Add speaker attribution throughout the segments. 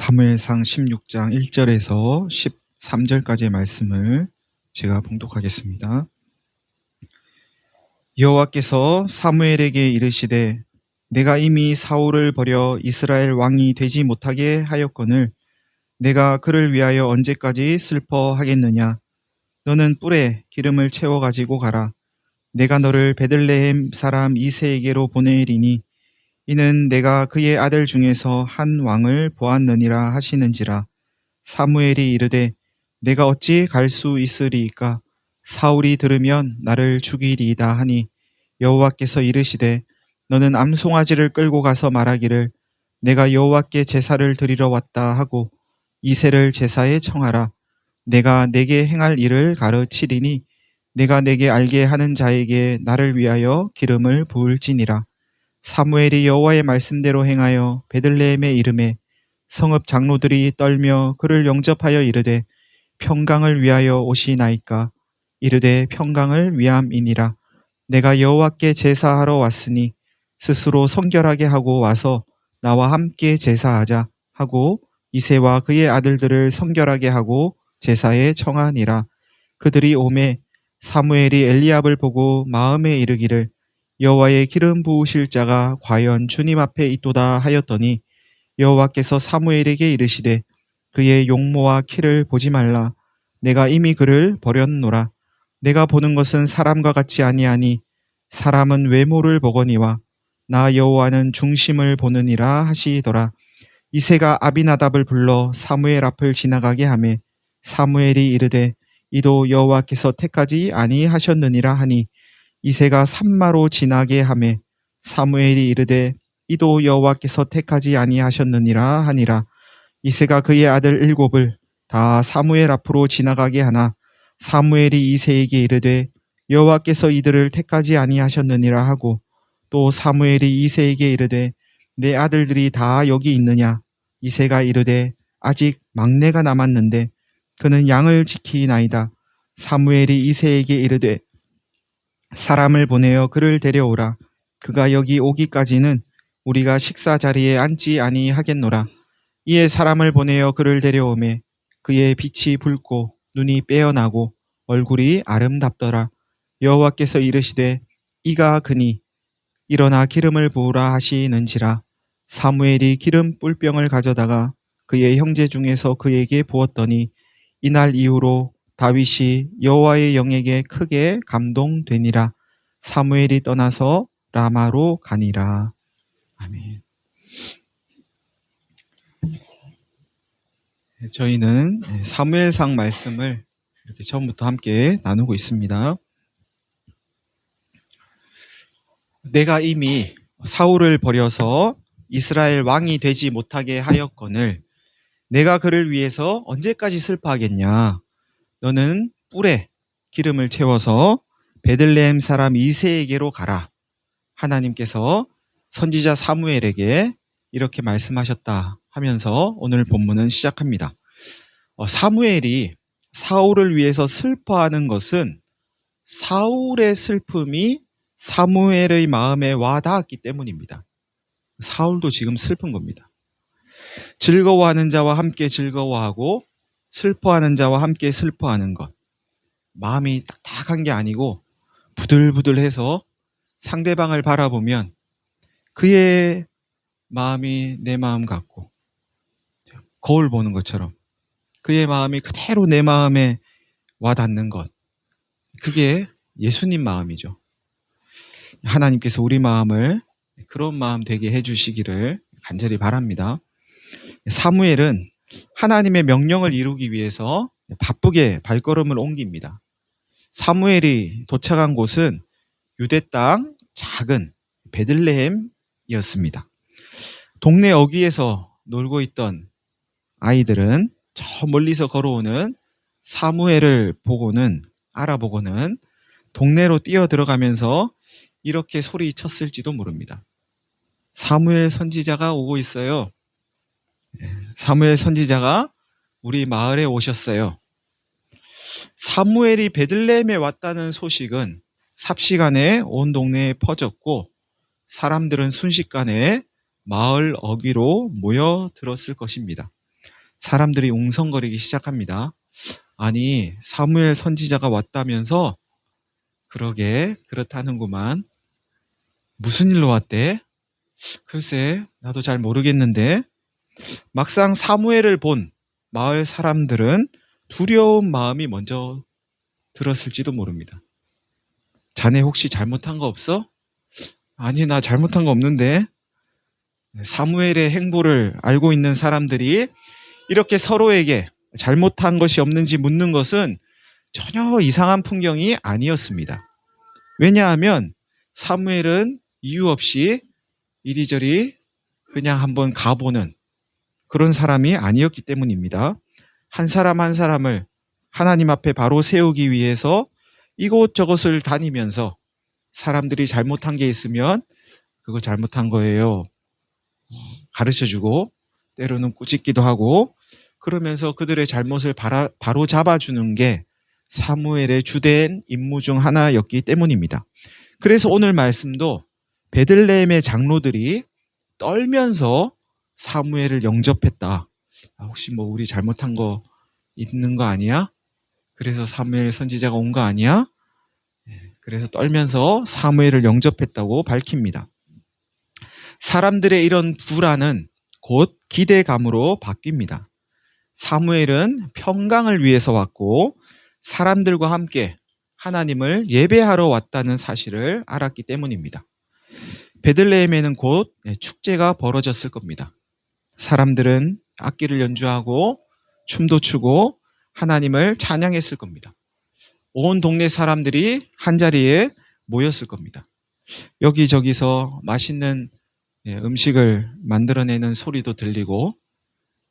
Speaker 1: 사무엘상 16장 1절에서 13절까지의 말씀을 제가 봉독하겠습니다. 여호와께서 사무엘에게 이르시되 내가 이미 사울을 버려 이스라엘 왕이 되지 못하게 하였거늘 내가 그를 위하여 언제까지 슬퍼하겠느냐. 너는 뿔에 기름을 채워 가지고 가라. 내가 너를 베들레헴 사람 이새에게로 보내리니 이는 내가 그의 아들 중에서 한 왕을 보았느니라 하시는지라. 사무엘이 이르되 내가 어찌 갈 수 있으리이까. 사울이 들으면 나를 죽이리이다 하니 여호와께서 이르시되 너는 암송아지를 끌고 가서 말하기를 내가 여호와께 제사를 드리러 왔다 하고 이새를 제사에 청하라. 내가 내게 행할 일을 가르치리니 내가 내게 알게 하는 자에게 나를 위하여 기름을 부을지니라. 사무엘이 여호와의 말씀대로 행하여 베들레헴에 이르매 성읍 장로들이 떨며 그를 영접하여 이르되 평강을 위하여 오시나이까. 이르되 평강을 위함이니라. 내가 여호와께 제사하러 왔으니 스스로 성결하게 하고 와서 나와 함께 제사하자 하고 이새와 그의 아들들을 성결하게 하고 제사에 청하니라. 그들이 오매 사무엘이 엘리압을 보고 마음에 이르기를 여호와의 기름 부으실 자가 과연 주님 앞에 있도다 하였더니 여호와께서 사무엘에게 이르시되 그의 용모와 키를 보지 말라. 내가 이미 그를 버렸노라. 내가 보는 것은 사람과 같지 아니하니 사람은 외모를 보거니와 나 여호와는 중심을 보느니라 하시더라. 이새가 아비나답을 불러 사무엘 앞을 지나가게 하매 사무엘이 이르되 이도 여호와께서 택하지 아니하셨느니라 하니 이새가 산마로 지나게 하매 사무엘이 이르되 이도 여호와께서 택하지 아니하셨느니라 하니라. 이새가 그의 아들 7을 다 사무엘 앞으로 지나가게 하나 사무엘이 이새에게 이르되 여호와께서 이들을 택하지 아니하셨느니라 하고 또 사무엘이 이새에게 이르되 내 아들들이 다 여기 있느냐. 이새가 이르되 아직 막내가 남았는데 그는 양을 지키나이다. 사무엘이 이새에게 이르되 사람을 보내어 그를 데려오라. 그가 여기 오기까지는 우리가 식사 자리에 앉지 아니하겠노라. 이에 사람을 보내어 그를 데려오매 그의 빛이 붉고 눈이 빼어나고 얼굴이 아름답더라. 여호와께서 이르시되 이가 그니 일어나 기름을 부으라 하시는지라. 사무엘이 기름 뿔병을 가져다가 그의 형제 중에서 그에게 부었더니 이날 이후로 다윗이 여호와의 영에게 크게 감동되니라. 사무엘이 떠나서 라마로 가니라. 아멘. 저희는 사무엘상 말씀을 이렇게 처음부터 함께 나누고 있습니다. 내가 이미 사울을 버려서 이스라엘 왕이 되지 못하게 하였거늘 내가 그를 위해서 언제까지 슬퍼하겠냐. 너는 뿔에 기름을 채워서 베들레헴 사람 이새에게로 가라. 하나님께서 선지자 사무엘에게 이렇게 말씀하셨다 하면서 오늘 본문은 시작합니다. 사무엘이 사울을 위해서 슬퍼하는 것은 사울의 슬픔이 사무엘의 마음에 와 닿았기 때문입니다. 사울도 지금 슬픈 겁니다. 즐거워하는 자와 함께 즐거워하고 슬퍼하는 자와 함께 슬퍼하는 것. 마음이 딱딱한 게 아니고 부들부들해서 상대방을 바라보면 그의 마음이 내 마음 같고 거울 보는 것처럼 그의 마음이 그대로 내 마음에 와닿는 것. 그게 예수님 마음이죠. 하나님께서 우리 마음을 그런 마음 되게 해주시기를 간절히 바랍니다. 사무엘은 하나님의 명령을 이루기 위해서 바쁘게 발걸음을 옮깁니다. 사무엘이 도착한 곳은 유대 땅 작은 베들레헴이었습니다. 동네 어귀에서 놀고 있던 아이들은 저 멀리서 걸어오는 사무엘을 알아보고는 동네로 뛰어 들어가면서 이렇게 소리쳤을지도 모릅니다. 사무엘 선지자가 오고 있어요. 사무엘 선지자가 우리 마을에 오셨어요. 사무엘이 베들레헴에 왔다는 소식은 삽시간에 온 동네에 퍼졌고 사람들은 순식간에 마을 어귀로 모여들었을 것입니다. 사람들이 웅성거리기 시작합니다. 아니, 사무엘 선지자가 왔다면서? 그러게, 그렇다는구만. 무슨 일로 왔대? 글쎄, 나도 잘 모르겠는데. 막상 사무엘을 본 마을 사람들은 두려운 마음이 먼저 들었을지도 모릅니다. 자네 혹시 잘못한 거 없어? 아니, 나 잘못한 거 없는데. 사무엘의 행보를 알고 있는 사람들이 이렇게 서로에게 잘못한 것이 없는지 묻는 것은 전혀 이상한 풍경이 아니었습니다. 왜냐하면 사무엘은 이유 없이 이리저리 그냥 한번 가보는 그런 사람이 아니었기 때문입니다. 한 사람 한 사람을 하나님 앞에 바로 세우기 위해서 이곳저곳을 다니면서 사람들이 잘못한 게 있으면 그거 잘못한 거예요. 가르쳐주고 때로는 꾸짖기도 하고 그러면서 그들의 잘못을 바로 잡아주는 게 사무엘의 주된 임무 중 하나였기 때문입니다. 그래서 오늘 말씀도 베들레헴의 장로들이 떨면서 사무엘을 영접했다. 혹시 뭐 우리 잘못한 거 있는 거 아니야? 그래서 사무엘 선지자가 온 거 아니야? 그래서 떨면서 사무엘을 영접했다고 밝힙니다. 사람들의 이런 불안은 곧 기대감으로 바뀝니다. 사무엘은 평강을 위해서 왔고 사람들과 함께 하나님을 예배하러 왔다는 사실을 알았기 때문입니다. 베들레헴에는 곧 축제가 벌어졌을 겁니다. 사람들은 악기를 연주하고 춤도 추고 하나님을 찬양했을 겁니다. 온 동네 사람들이 한자리에 모였을 겁니다. 여기저기서 맛있는 음식을 만들어내는 소리도 들리고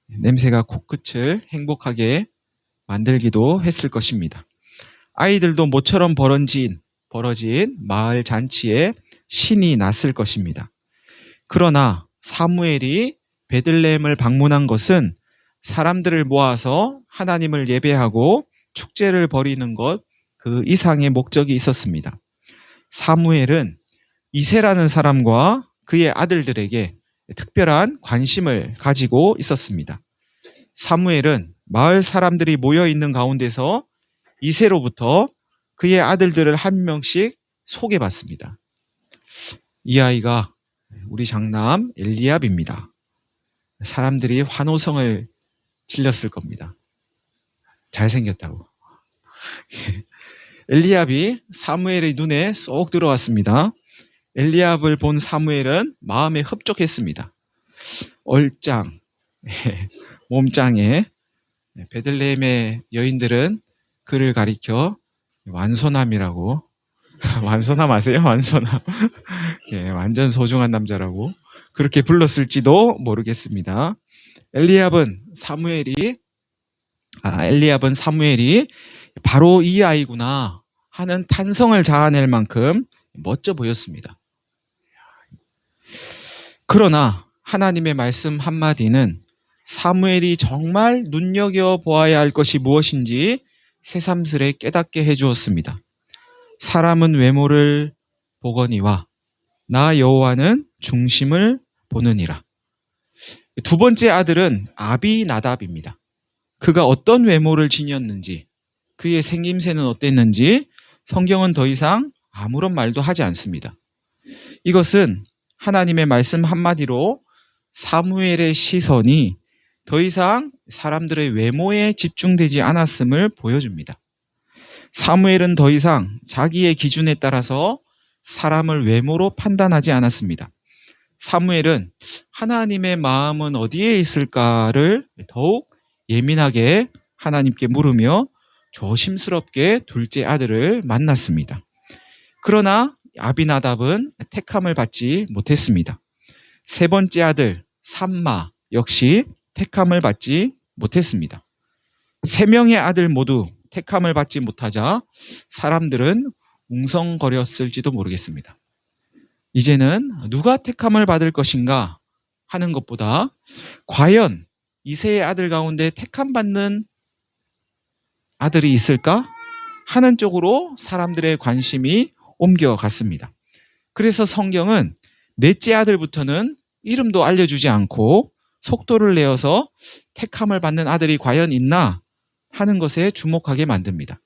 Speaker 1: 냄새가 코끝을 행복하게 만들기도 했을 것입니다. 아이들도 모처럼 벌어진 마을 잔치에 신이 났을 것입니다. 그러나 사무엘이 베들레헴을 방문한 것은 사람들을 모아서 하나님을 예배하고 축제를 벌이는 것 그 이상의 목적이 있었습니다. 사무엘은 이새라는 사람과 그의 아들들에게 특별한 관심을 가지고 있었습니다. 사무엘은 마을 사람들이 모여 있는 가운데서 이새로부터 그의 아들들을 한 명씩 소개받습니다. 이 아이가 우리 장남 엘리압입니다. 사람들이 환호성을 질렀을 겁니다. 잘생겼다고. 엘리압이 사무엘의 눈에 쏙 들어왔습니다. 엘리압을 본 사무엘은 마음에 흡족했습니다. 얼짱, 몸짱에 베들레헴의 여인들은 그를 가리켜 완소남이라고 완소남 아세요? 완소남. 예, 완전 소중한 남자라고 그렇게 불렀을지도 모르겠습니다. 엘리압은 사무엘이 바로 이 아이구나 하는 탄성을 자아낼 만큼 멋져 보였습니다. 그러나 하나님의 말씀 한마디는 사무엘이 정말 눈여겨보아야 할 것이 무엇인지 새삼스레 깨닫게 해주었습니다. 사람은 외모를 보거니와 나 여호와는 중심을 보느니라. 두 번째 아들은 아비나답입니다. 그가 어떤 외모를 지녔는지 그의 생김새는 어땠는지 성경은 더 이상 아무런 말도 하지 않습니다. 이것은 하나님의 말씀 한마디로 사무엘의 시선이 더 이상 사람들의 외모에 집중되지 않았음을 보여줍니다. 사무엘은 더 이상 자기의 기준에 따라서 사람을 외모로 판단하지 않았습니다. 사무엘은 하나님의 마음은 어디에 있을까를 더욱 예민하게 하나님께 물으며 조심스럽게 둘째 아들을 만났습니다. 그러나 아비나답은 택함을 받지 못했습니다. 세 번째 아들 삼마 역시 택함을 받지 못했습니다. 세 명의 아들 모두 택함을 받지 못하자 사람들은 웅성거렸을지도 모르겠습니다. 이제는 누가 택함을 받을 것인가 하는 것보다 과연 이새의 아들 가운데 택함받는 아들이 있을까 하는 쪽으로 사람들의 관심이 옮겨갔습니다. 그래서 성경은 넷째 아들부터는 이름도 알려주지 않고 속도를 내어서 택함을 받는 아들이 과연 있나 하는 것에 주목하게 만듭니다.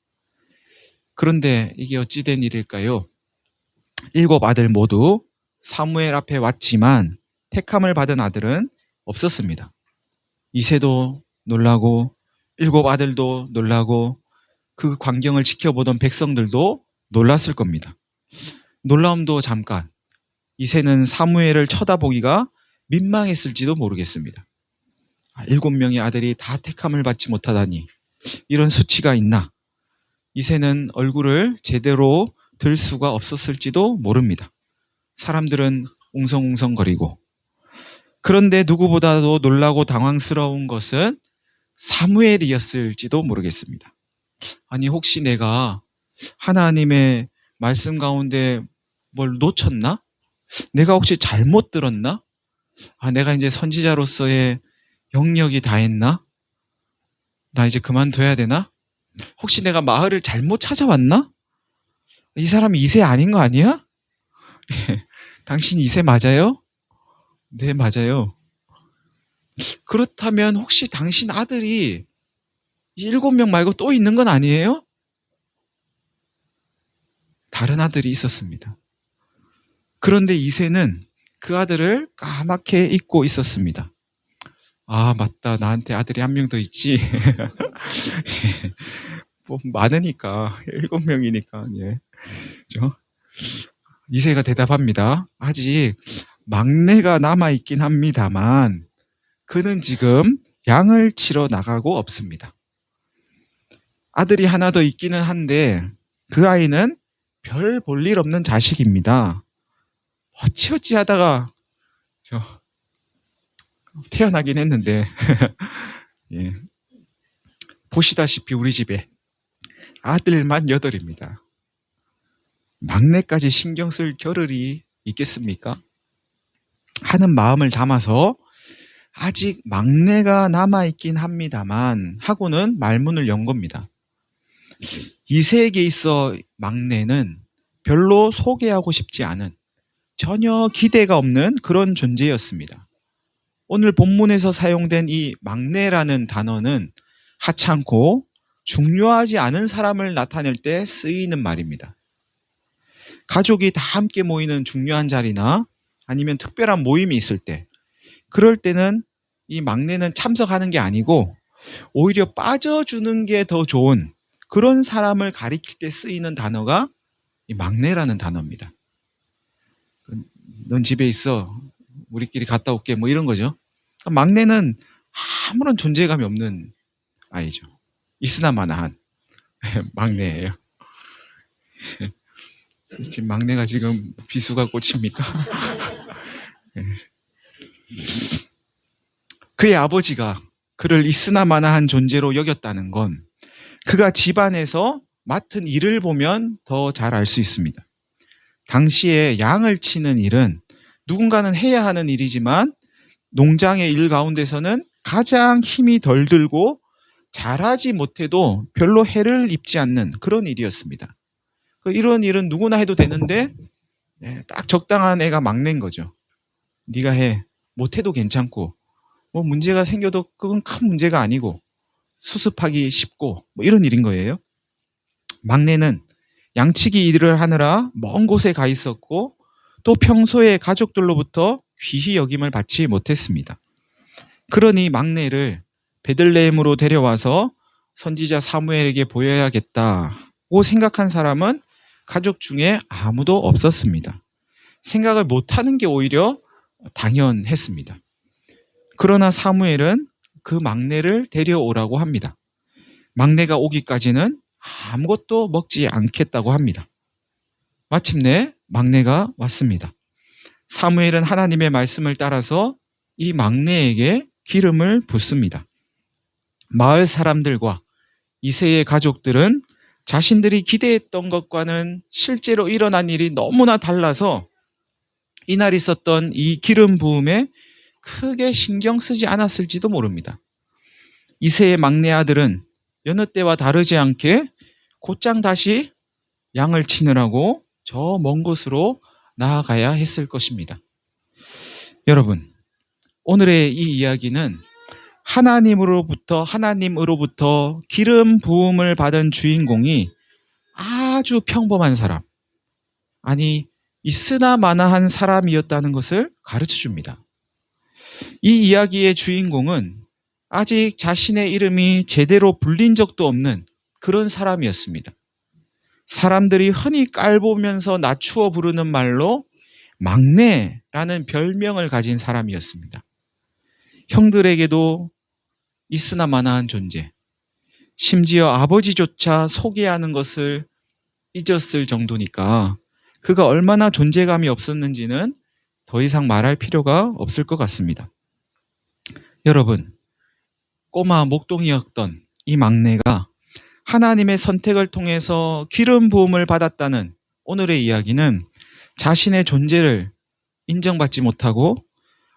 Speaker 1: 그런데 이게 어찌된 일일까요? 7 아들 모두 사무엘 앞에 왔지만 택함을 받은 아들은 없었습니다. 이새도 놀라고 7 아들도 놀라고 그 광경을 지켜보던 백성들도 놀랐을 겁니다. 놀라움도 잠깐, 이새는 사무엘을 쳐다보기가 민망했을지도 모르겠습니다. 7명의 아들이 다 택함을 받지 못하다니 이런 수치가 있나? 이새는 얼굴을 제대로 들 수가 없었을지도 모릅니다. 사람들은 웅성웅성거리고. 그런데 누구보다도 놀라고 당황스러운 것은 사무엘이었을지도 모르겠습니다. 아니, 혹시 내가 하나님의 말씀 가운데 뭘 놓쳤나? 내가 혹시 잘못 들었나? 내가 이제 선지자로서의 영역이 다했나? 나 이제 그만둬야 되나? 혹시 내가 마을을 잘못 찾아왔나? 이 사람이 이새 아닌 거 아니야? 당신 이새 맞아요? 네, 맞아요. 그렇다면 혹시 당신 아들이 7명 말고 또 있는 건 아니에요? 다른 아들이 있었습니다. 그런데 이새는 그 아들을 까맣게 잊고 있었습니다. 아, 맞다. 나한테 아들이 1명 더 있지. 뭐 많으니까 7명이니까. 예. 그렇죠? 이새가 대답합니다. 아직 막내가 남아있긴 합니다만 그는 지금 양을 치러 나가고 없습니다. 아들이 하나 더 있기는 한데 그 아이는 별 볼 일 없는 자식입니다. 어찌어찌 하다가 태어나긴 했는데 예. 보시다시피 우리 집에 아들만 8입니다. 막내까지 신경 쓸 겨를이 있겠습니까? 하는 마음을 담아서 아직 막내가 남아있긴 합니다만 하고는 말문을 연 겁니다. 이새에게 있어 막내는 별로 소개하고 싶지 않은, 전혀 기대가 없는 그런 존재였습니다. 오늘 본문에서 사용된 이 막내라는 단어는 하찮고 중요하지 않은 사람을 나타낼 때 쓰이는 말입니다. 가족이 다 함께 모이는 중요한 자리나 아니면 특별한 모임이 있을 때, 그럴 때는 이 막내는 참석하는 게 아니고 오히려 빠져주는 게 더 좋은 그런 사람을 가리킬 때 쓰이는 단어가 이 막내라는 단어입니다. 넌 집에 있어. 우리끼리 갔다 올게. 뭐 이런 거죠. 막내는 아무런 존재감이 없는 아이죠. 있으나 마나한 막내예요. 지금 막내가 지금 비수가 꽂힙니까? 그의 아버지가 그를 있으나 마나한 존재로 여겼다는 건 그가 집안에서 맡은 일을 보면 더 잘 알 수 있습니다. 당시에 양을 치는 일은 누군가는 해야 하는 일이지만 농장의 일 가운데서는 가장 힘이 덜 들고 잘하지 못해도 별로 해를 입지 않는 그런 일이었습니다. 이런 일은 누구나 해도 되는데 딱 적당한 애가 막내인 거죠. 네가 해. 못해도 괜찮고 뭐 문제가 생겨도 그건 큰 문제가 아니고 수습하기 쉽고 뭐 이런 일인 거예요. 막내는 양치기 일을 하느라 먼 곳에 가 있었고 또 평소에 가족들로부터 귀히 여김을 받지 못했습니다. 그러니 막내를 베들레헴으로 데려와서 선지자 사무엘에게 보여야겠다고 생각한 사람은 가족 중에 아무도 없었습니다. 생각을 못하는 게 오히려 당연했습니다. 그러나 사무엘은 그 막내를 데려오라고 합니다. 막내가 오기까지는 아무것도 먹지 않겠다고 합니다. 마침내 막내가 왔습니다. 사무엘은 하나님의 말씀을 따라서 이 막내에게 기름을 붓습니다. 마을 사람들과 이새의 가족들은 자신들이 기대했던 것과는 실제로 일어난 일이 너무나 달라서 이날 있었던 이 기름 부음에 크게 신경 쓰지 않았을지도 모릅니다. 이새의 막내 아들은 여느 때와 다르지 않게 곧장 다시 양을 치느라고 저 먼 곳으로 나아가야 했을 것입니다. 여러분, 오늘의 이 이야기는 하나님으로부터 기름 부음을 받은 주인공이 아주 평범한 사람, 아니 있으나 마나한 사람이었다는 것을 가르쳐 줍니다. 이 이야기의 주인공은 아직 자신의 이름이 제대로 불린 적도 없는 그런 사람이었습니다. 사람들이 흔히 깔보면서 낮추어 부르는 말로 막내라는 별명을 가진 사람이었습니다. 형들에게도 있으나 마나한 존재, 심지어 아버지조차 소개하는 것을 잊었을 정도니까 그가 얼마나 존재감이 없었는지는 더 이상 말할 필요가 없을 것 같습니다. 여러분, 꼬마 목동이었던 이 막내가 하나님의 선택을 통해서 기름 부음을 받았다는 오늘의 이야기는 자신의 존재를 인정받지 못하고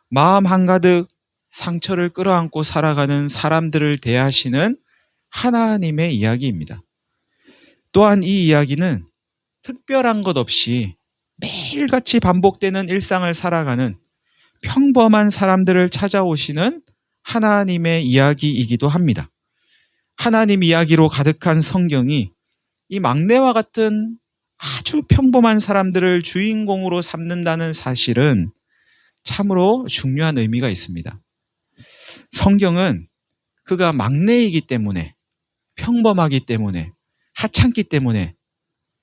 Speaker 1: 마음 한가득 상처를 끌어안고 살아가는 사람들을 대하시는 하나님의 이야기입니다. 또한 이 이야기는 특별한 것 없이 매일같이 반복되는 일상을 살아가는 평범한 사람들을 찾아오시는 하나님의 이야기이기도 합니다. 하나님 이야기로 가득한 성경이 이 막내와 같은 아주 평범한 사람들을 주인공으로 삼는다는 사실은 참으로 중요한 의미가 있습니다. 성경은 그가 막내이기 때문에, 평범하기 때문에, 하찮기 때문에,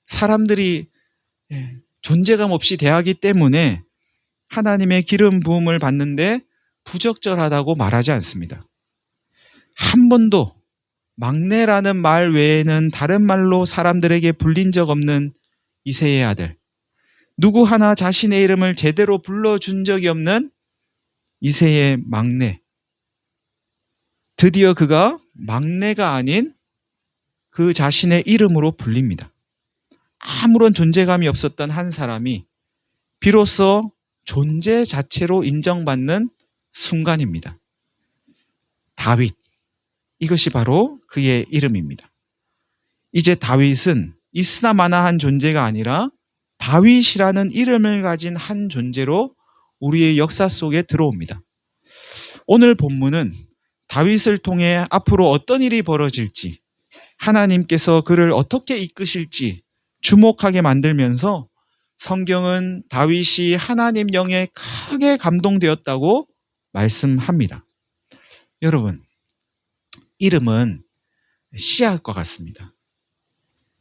Speaker 1: 사람들이 존재감 없이 대하기 때문에 하나님의 기름 부음을 받는데 부적절하다고 말하지 않습니다. 한 번도 막내라는 말 외에는 다른 말로 사람들에게 불린 적 없는 이새의 아들, 누구 하나 자신의 이름을 제대로 불러준 적이 없는 이새의 막내, 드디어 그가 막내가 아닌 그 자신의 이름으로 불립니다. 아무런 존재감이 없었던 한 사람이 비로소 존재 자체로 인정받는 순간입니다. 다윗, 이것이 바로 그의 이름입니다. 이제 다윗은 있으나 마나한 존재가 아니라 다윗이라는 이름을 가진 한 존재로 우리의 역사 속에 들어옵니다. 오늘 본문은 다윗을 통해 앞으로 어떤 일이 벌어질지, 하나님께서 그를 어떻게 이끄실지 주목하게 만들면서 성경은 다윗이 하나님 영에 크게 감동되었다고 말씀합니다. 여러분, 이름은 씨앗과 같습니다.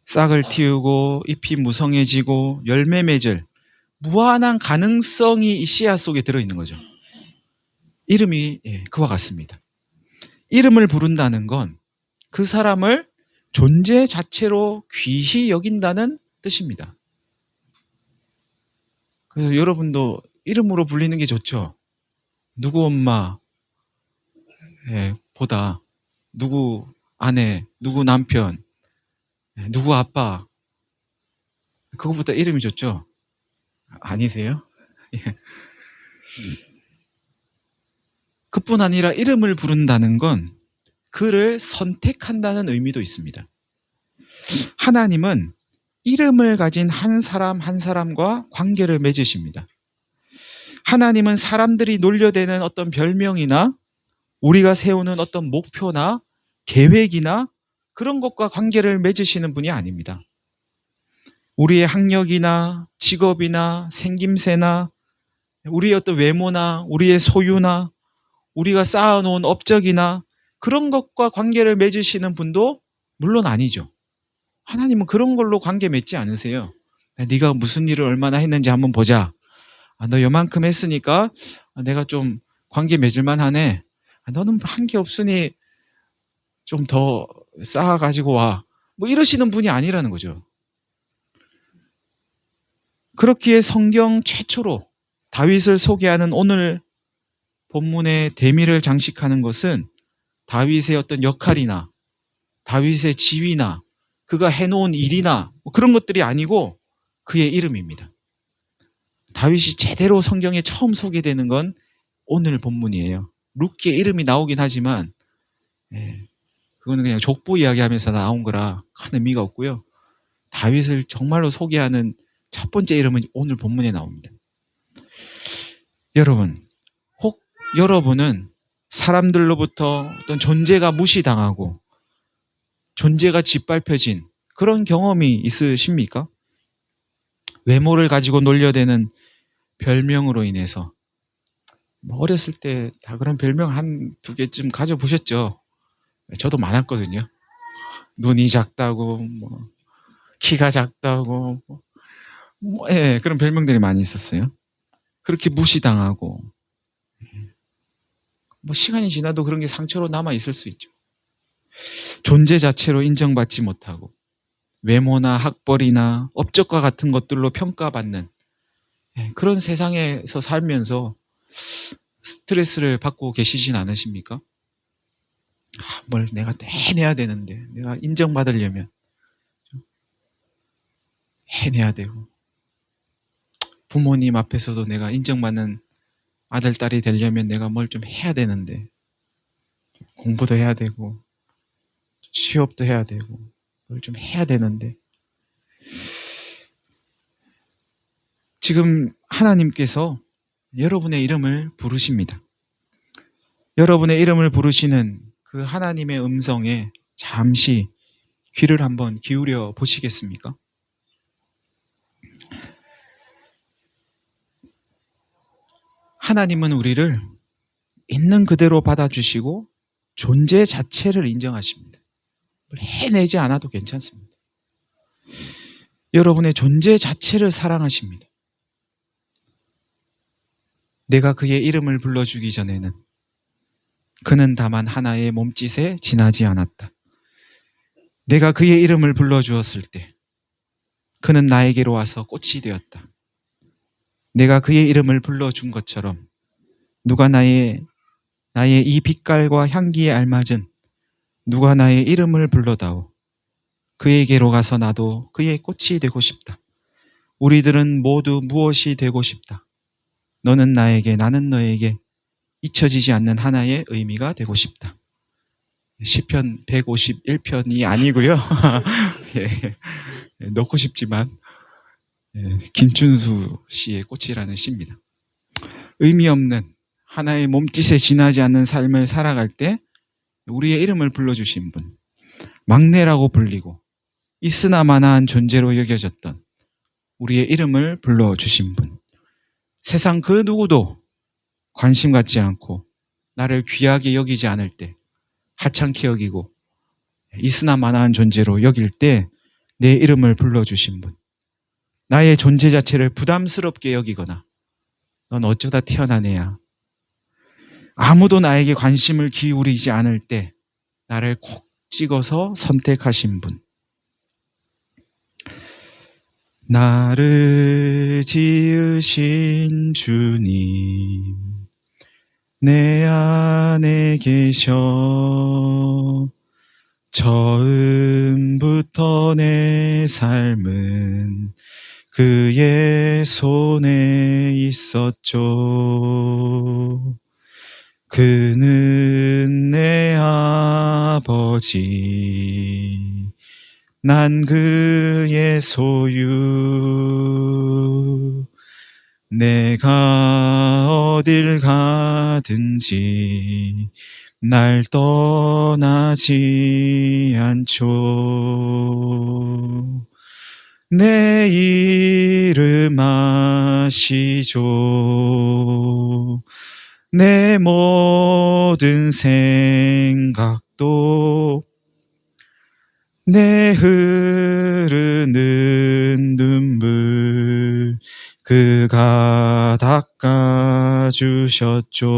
Speaker 1: 싹을 틔우고 잎이 무성해지고 열매 맺을 무한한 가능성이 이 씨앗 속에 들어있는 거죠. 이름이 그와 같습니다. 이름을 부른다는 건 그 사람을 존재 자체로 귀히 여긴다는 뜻입니다. 그래서 여러분도 이름으로 불리는 게 좋죠. 누구 엄마 보다 누구 아내, 누구 남편, 누구 아빠, 그거보다 이름이 좋죠? 아니세요? 그뿐 아니라 이름을 부른다는 건 그를 선택한다는 의미도 있습니다. 하나님은 이름을 가진 한 사람 한 사람과 관계를 맺으십니다. 하나님은 사람들이 놀려대는 어떤 별명이나 우리가 세우는 어떤 목표나 계획이나 그런 것과 관계를 맺으시는 분이 아닙니다. 우리의 학력이나 직업이나 생김새나 우리의 어떤 외모나 우리의 소유나 우리가 쌓아놓은 업적이나 그런 것과 관계를 맺으시는 분도 물론 아니죠. 하나님은 그런 걸로 관계 맺지 않으세요. 네가 무슨 일을 얼마나 했는지 한번 보자. 너 요만큼 했으니까 내가 좀 관계 맺을 만하네. 너는 한 게 없으니 좀 더 쌓아가지고 와. 뭐 이러시는 분이 아니라는 거죠. 그렇기에 성경 최초로 다윗을 소개하는 오늘 본문의 대미를 장식하는 것은 다윗의 어떤 역할이나 다윗의 지위나 그가 해놓은 일이나 뭐 그런 것들이 아니고 그의 이름입니다. 다윗이 제대로 성경에 처음 소개되는 건 오늘 본문이에요. 룻기의 이름이 나오긴 하지만 그거는 그냥 족보 이야기하면서 나온 거라 큰 의미가 없고요. 다윗을 정말로 소개하는 첫 번째 이름은 오늘 본문에 나옵니다. 여러분, 혹 여러분은 사람들로부터 어떤 존재가 무시당하고 존재가 짓밟혀진 그런 경험이 있으십니까? 외모를 가지고 놀려대는 별명으로 인해서 어렸을 때 다 그런 별명 한 두 개쯤 가져보셨죠? 저도 많았거든요. 눈이 작다고, 키가 작다고, 예, 그런 별명들이 많이 있었어요. 그렇게 무시당하고, 시간이 지나도 그런 게 상처로 남아 있을 수 있죠. 존재 자체로 인정받지 못하고, 외모나 학벌이나 업적과 같은 것들로 평가받는 그런 세상에서 살면서 스트레스를 받고 계시진 않으십니까? 뭘 내가 해내야 되는데, 내가 인정받으려면 해내야 되고, 부모님 앞에서도 내가 인정받는 아들, 딸이 되려면 내가 뭘 좀 해야 되는데, 공부도 해야 되고, 취업도 해야 되고, 뭘 좀 해야 되는데, 지금 하나님께서 여러분의 이름을 부르십니다. 여러분의 이름을 부르시는 그 하나님의 음성에 잠시 귀를 한번 기울여 보시겠습니까? 하나님은 우리를 있는 그대로 받아주시고 존재 자체를 인정하십니다. 해내지 않아도 괜찮습니다. 여러분의 존재 자체를 사랑하십니다. 내가 그의 이름을 불러주기 전에는 그는 다만 하나의 몸짓에 지나지 않았다. 내가 그의 이름을 불러주었을 때 그는 나에게로 와서 꽃이 되었다. 내가 그의 이름을 불러준 것처럼 누가 나의 이 빛깔과 향기에 알맞은 누가 나의 이름을 불러다오. 그에게로 가서 나도 그의 꽃이 되고 싶다. 우리들은 모두 무엇이 되고 싶다. 너는 나에게, 나는 너에게 잊혀지지 않는 하나의 의미가 되고 싶다. 시편 151편이 아니고요. 예, 넣고 싶지만 김춘수 씨의 꽃이라는 시입니다. 의미 없는 하나의 몸짓에 지나지 않는 삶을 살아갈 때 우리의 이름을 불러주신 분, 막내라고 불리고 있으나 마나한 존재로 여겨졌던 우리의 이름을 불러주신 분, 세상 그 누구도 관심 갖지 않고 나를 귀하게 여기지 않을 때 하찮게 여기고 있으나 마나한 존재로 여길 때 내 이름을 불러주신 분, 나의 존재 자체를 부담스럽게 여기거나 넌 어쩌다 태어난 애야, 아무도 나에게 관심을 기울이지 않을 때 나를 콕 찍어서 선택하신 분, 나를 지으신 주님 내 안에 계셔. 처음부터 내 삶은 그의 손에 있었죠. 그는 내 아버지, 난 그의 소유. 내가 어딜 가든지 날 떠나지 않죠. 내 이름 아시죠. 내 모든 생각도 내 흐르는 눈물 그가 닦아주셨죠.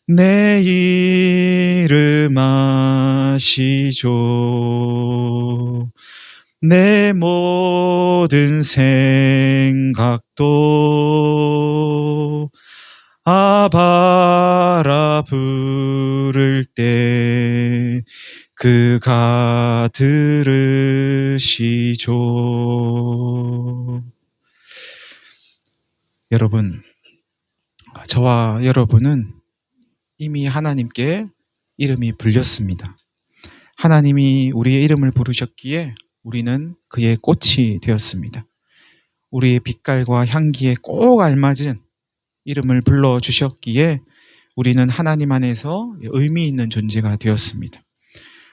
Speaker 1: 내 이름 아시죠. 내 모든 생각도 아바라 부를 때 그가 들으시죠. 여러분, 저와 여러분은 이미 하나님께 이름이 불렸습니다. 하나님이 우리의 이름을 부르셨기에 우리는 그의 꽃이 되었습니다. 우리의 빛깔과 향기에 꼭 알맞은 이름을 불러주셨기에 우리는 하나님 안에서 의미 있는 존재가 되었습니다.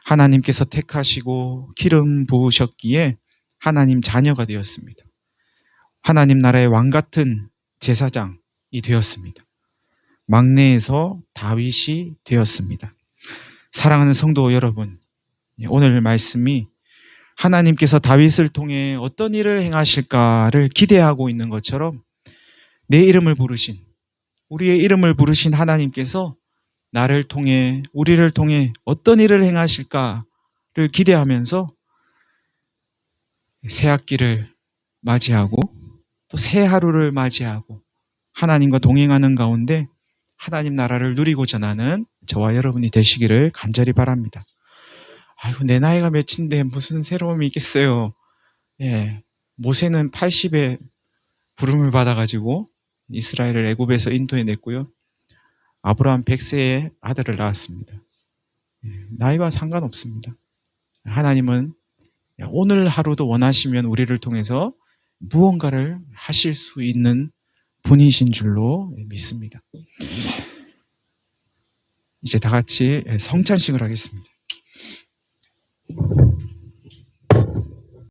Speaker 1: 하나님께서 택하시고 기름 부으셨기에 하나님 자녀가 되었습니다. 하나님 나라의 왕 같은 제사장이 되었습니다. 막내에서 다윗이 되었습니다. 사랑하는 성도 여러분, 오늘 말씀이 하나님께서 다윗을 통해 어떤 일을 행하실까를 기대하고 있는 것처럼 내 이름을 부르신, 우리의 이름을 부르신 하나님께서 나를 통해, 우리를 통해 어떤 일을 행하실까를 기대하면서 새 학기를 맞이하고 또 새 하루를 맞이하고 하나님과 동행하는 가운데 하나님 나라를 누리고 전하는 저와 여러분이 되시기를 간절히 바랍니다. 아이고, 내 나이가 몇인데 무슨 새로움이 있겠어요. 예, 모세는 80에 부름을 받아가지고 이스라엘을 애굽에서 인도해냈고요. 아브라함 100세에 아들을 낳았습니다. 나이와 상관없습니다. 하나님은 오늘 하루도 원하시면 우리를 통해서 무언가를 하실 수 있는 분이신 줄로 믿습니다. 이제 다 같이 성찬식을 하겠습니다.